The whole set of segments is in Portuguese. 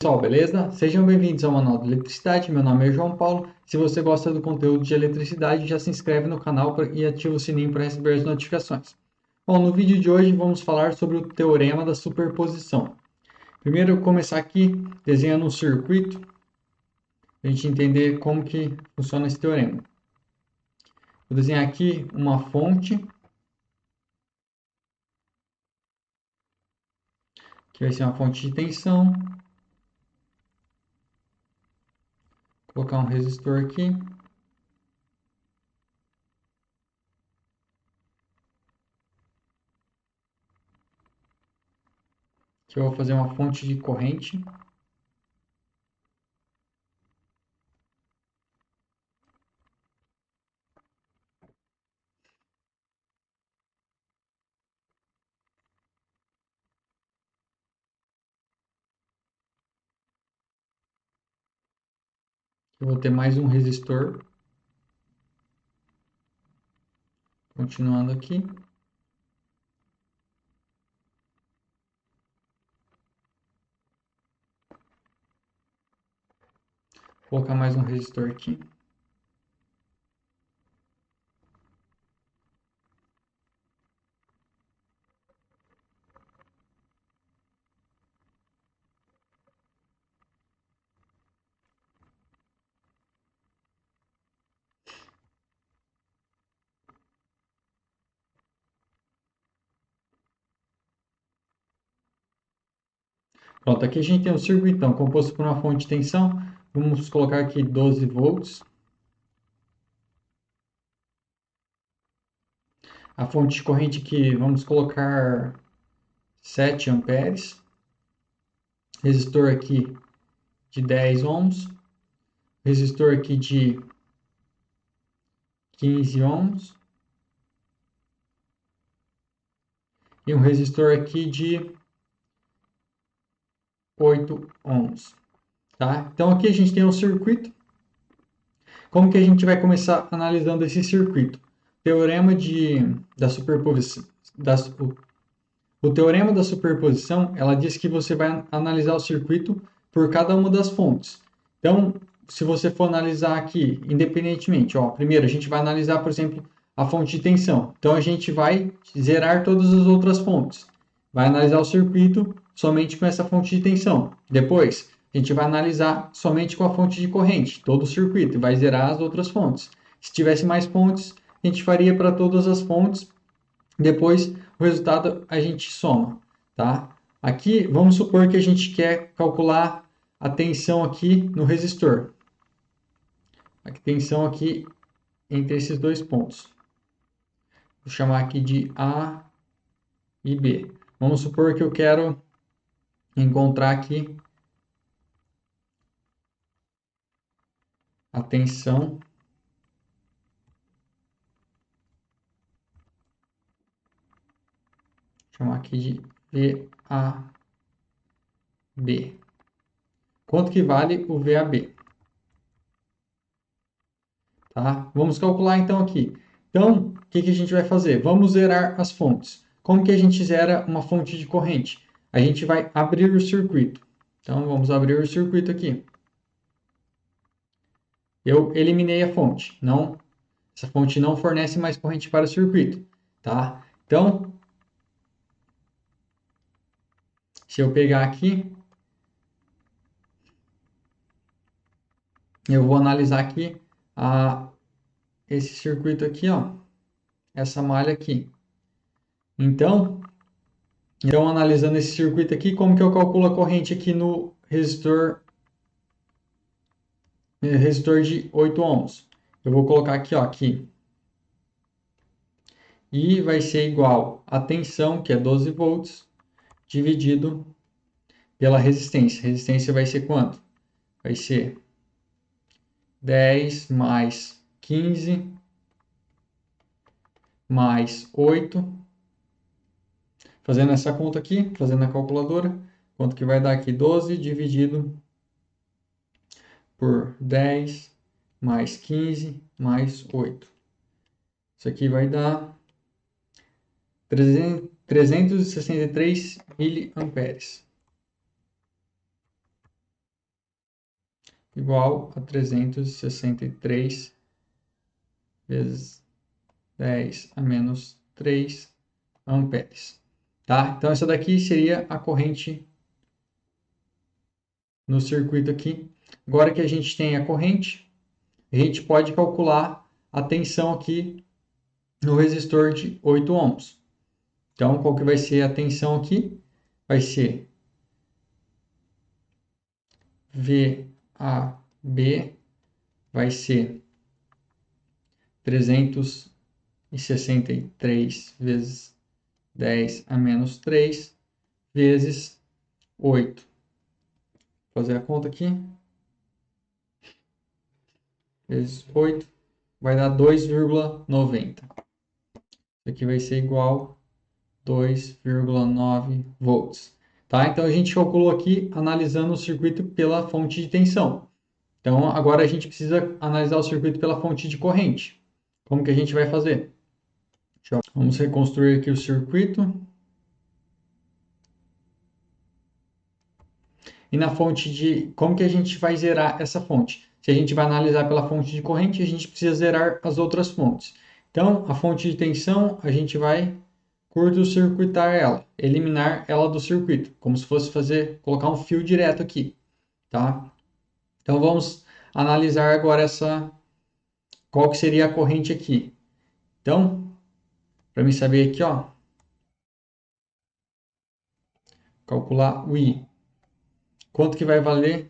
Pessoal, beleza? Sejam bem-vindos ao Manual de Eletricidade. Meu nome é João Paulo. Se você gosta do conteúdo de eletricidade, já se inscreve no canal e ativa o sininho para receber as notificações. Bom, no vídeo de hoje vamos falar sobre o teorema da superposição. Primeiro, eu vou começar aqui desenhando um circuito para a gente entender como que funciona esse teorema. Vou desenhar aqui uma fonte, que vai ser uma fonte de tensão. Vou colocar um resistor aqui. Que eu vou fazer uma fonte de corrente. Eu vou ter mais um resistor. Continuando aqui. Vou colocar mais um resistor aqui. Pronto, aqui a gente tem um circuitão composto por uma fonte de tensão. Vamos colocar aqui 12 volts. A fonte de corrente aqui, vamos colocar 7 amperes. Resistor aqui de 10 ohms. Resistor aqui de 15 ohms. E um resistor aqui de 8 ohms. Tá? Então aqui a gente tem um circuito. Como que a gente vai começar analisando esse circuito? Teorema da superposição. O teorema da superposição, ela diz que você vai analisar o circuito por cada uma das fontes. Então, se você for analisar aqui independentemente, ó, primeiro a gente vai analisar, por exemplo, a fonte de tensão. Então, a gente vai zerar todas as outras fontes. Vai analisar o circuito somente com essa fonte de tensão. Depois, a gente vai analisar somente com a fonte de corrente, todo o circuito, e vai zerar as outras fontes. Se tivesse mais fontes, a gente faria para todas as fontes. Depois, o resultado a gente soma, tá? Aqui, vamos supor que a gente quer calcular a tensão aqui no resistor. A tensão aqui entre esses dois pontos. Vou chamar aqui de A e B. Vamos supor que eu quero encontrar aqui a tensão chamar aqui de VAB. Quanto que vale o VAB? Tá? Vamos calcular então aqui. Então, o que a gente vai fazer? Vamos zerar as fontes. Como que a gente zera uma fonte de corrente? A gente vai abrir o circuito. Então, vamos abrir o circuito aqui. Eu eliminei a fonte. Essa fonte não fornece mais corrente para o circuito. Tá? Então, se eu pegar aqui, eu vou analisar aqui esse circuito aqui, ó, essa malha aqui. Então, analisando esse circuito aqui, como que eu calculo a corrente aqui no resistor de 8 ohms? Eu vou colocar aqui, ó, aqui. E vai ser igual a tensão, que é 12 volts, dividido pela resistência. A resistência vai ser quanto? Vai ser 10 mais 15 mais 8. Fazendo essa conta aqui, fazendo a calculadora, quanto que vai dar aqui? 12 dividido por 10 mais 15 mais 8. Isso aqui vai dar 363 miliamperes. igual a 363 vezes 10 a menos 3 amperes. Tá? Então, essa daqui seria a corrente no circuito aqui. Agora que a gente tem a corrente, a gente pode calcular a tensão aqui no resistor de 8 ohms. Então, qual que vai ser a tensão aqui? Vai ser VAB vai ser 363 vezes 10 a menos 3 vezes 8. Vou fazer a conta aqui. Vezes 8 vai dar 2,90. Isso aqui vai ser igual a 2,9 volts. Tá? Então, a gente calculou aqui analisando o circuito pela fonte de tensão. Então, agora a gente precisa analisar o circuito pela fonte de corrente. Como que a gente vai fazer? Vamos reconstruir aqui o circuito. E na fonte de... Como que a gente vai zerar essa fonte? Se a gente vai analisar pela fonte de corrente, a gente precisa zerar as outras fontes. Então, a fonte de tensão, a gente vai curto-circuitar ela, eliminar ela do circuito, como se fosse colocar um fio direto aqui, tá? Então, vamos analisar agora qual que seria a corrente aqui. Então, para mim saber aqui, ó, calcular o I. Quanto que vai valer?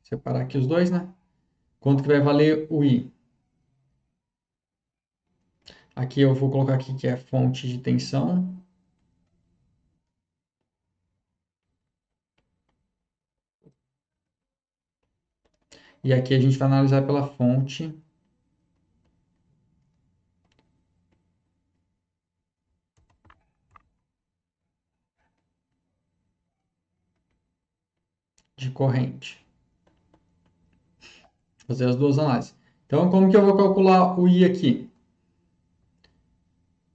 Separar aqui os dois, né? Quanto que vai valer o I? Aqui eu vou colocar aqui que é fonte de tensão. E aqui a gente vai analisar pela fonte de corrente. Vou fazer as duas análises. Então, como que eu vou calcular o I aqui?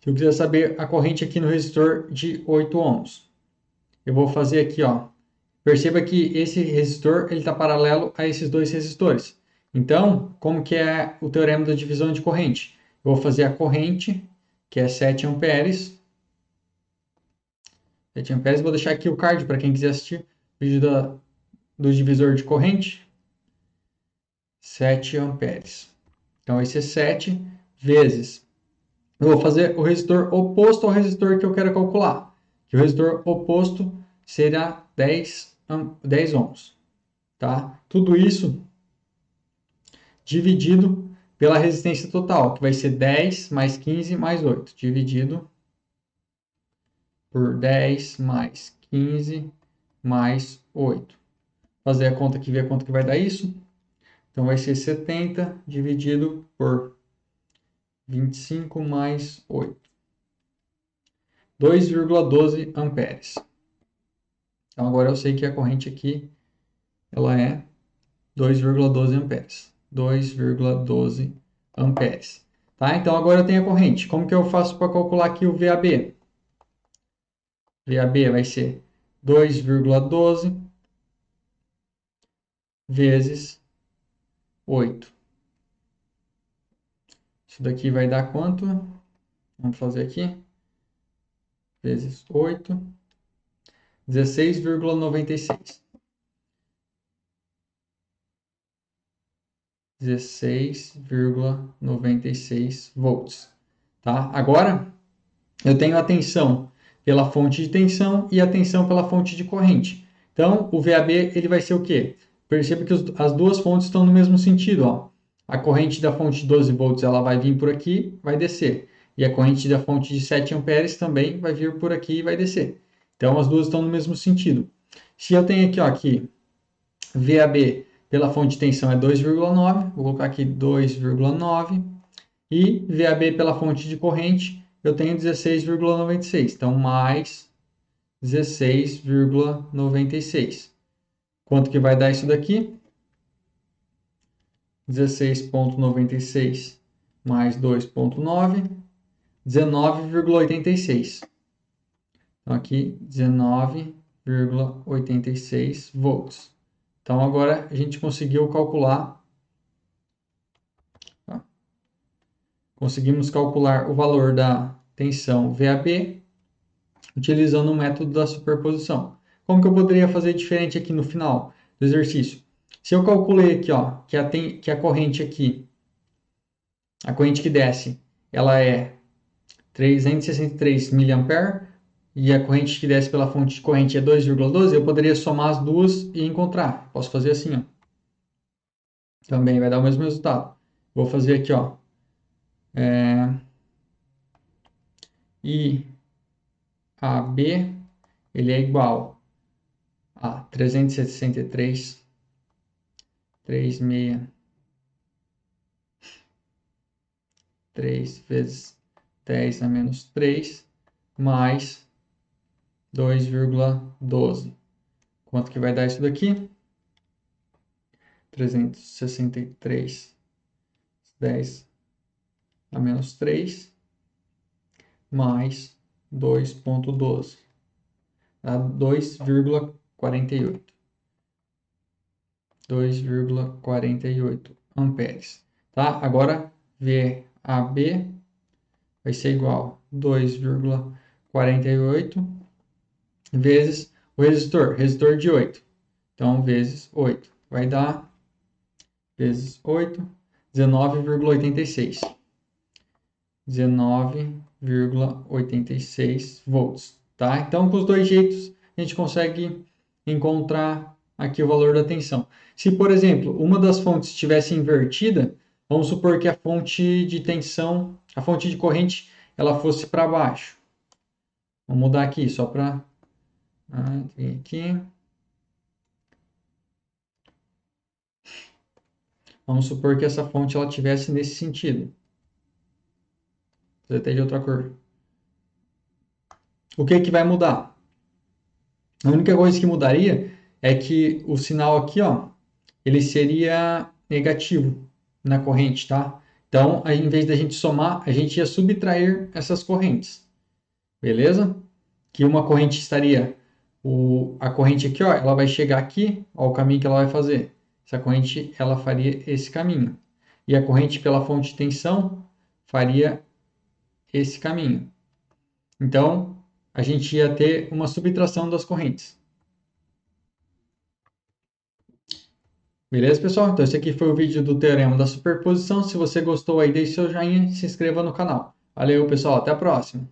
Se eu quiser saber a corrente aqui no resistor de 8 ohms, eu vou fazer aqui, ó. Perceba que esse resistor ele está paralelo a esses dois resistores. Então, como que é o teorema da divisão de corrente? Eu vou fazer a corrente, que é 7 amperes. 7 amperes, vou deixar aqui o card para quem quiser assistir o vídeo do divisor de corrente. 7 amperes. Então, esse é 7 vezes. Eu vou fazer o resistor oposto ao resistor que eu quero calcular. Que o resistor oposto será 10 ohms. Tá? Tudo isso dividido pela resistência total, que vai ser 10 mais 15 mais 8, dividido por 10 mais 15 mais 8. Fazer a conta aqui, ver quanto que vai dar isso. Então, vai ser 70 dividido por 25 mais 8. 2,12 amperes. Então, agora eu sei que a corrente aqui ela é 2,12 amperes. 2,12 amperes. Tá? Então, agora eu tenho a corrente. Como que eu faço para calcular aqui o VAB? VAB vai ser 2,12 vezes 8. Isso daqui vai dar quanto? Vamos fazer aqui. Vezes 8. 16,96. 16,96 volts. Tá? Agora, eu tenho a tensão pela fonte de tensão e a tensão pela fonte de corrente. Então, o VAB ele vai ser o quê? Perceba que as duas fontes estão no mesmo sentido. Ó. A corrente da fonte de 12 volts ela vai vir por aqui, vai descer. E a corrente da fonte de 7 amperes também vai vir por aqui e vai descer. Então, as duas estão no mesmo sentido. Se eu tenho aqui, ó, aqui VAB pela fonte de tensão é 2,9, vou colocar aqui 2,9. E VAB pela fonte de corrente eu tenho 16,96. Então, mais 16,96. Quanto que vai dar isso daqui? 16,96 mais 2,9, 19,86. Então, aqui, 19,86 volts. Então, agora a gente conseguiu calcular, tá? Conseguimos calcular o valor da tensão VAB utilizando o método da superposição. Como que eu poderia fazer diferente aqui no final do exercício? Se eu calculei aqui, ó, que a corrente aqui, a corrente que desce, ela é 363 mA e a corrente que desce pela fonte de corrente é 2,12, eu poderia somar as duas e encontrar. Posso fazer assim, ó. Também vai dar o mesmo resultado. Vou fazer aqui, ó. I AB, ele é igual a 363, 3 vezes 10 a menos 3, mais 2,12. Quanto que vai dar isso daqui? 363, 10 a menos 3, mais 2,12. Dá 2,48. 2,48 amperes. Tá? Agora, VAB vai ser igual a 2,48 vezes o resistor de 8. Então, vezes 8. Vai dar, vezes 8, 19,86. 19,86 volts. Tá? Então, com os dois jeitos, a gente consegue encontrar aqui o valor da tensão. Se, por exemplo, uma das fontes estivesse invertida, vamos supor que a fonte de tensão, a fonte de corrente, ela fosse para baixo. Vamos mudar aqui, só para... aqui. Vamos supor que essa fonte ela tivesse nesse sentido. Vou até de outra cor. O que que vai mudar? A única coisa que mudaria é que o sinal aqui, ó, ele seria negativo na corrente, tá? Então, em vez da gente somar, a gente ia subtrair essas correntes, beleza? Que uma corrente estaria, a corrente aqui, ó, ela vai chegar aqui, ó, o caminho que ela vai fazer. Essa corrente, ela faria esse caminho. E a corrente pela fonte de tensão faria esse caminho. Então, a gente ia ter uma subtração das correntes. Beleza, pessoal? Então, esse aqui foi o vídeo do teorema da superposição. Se você gostou aí, deixe seu joinha e se inscreva no canal. Valeu, pessoal. Até a próxima.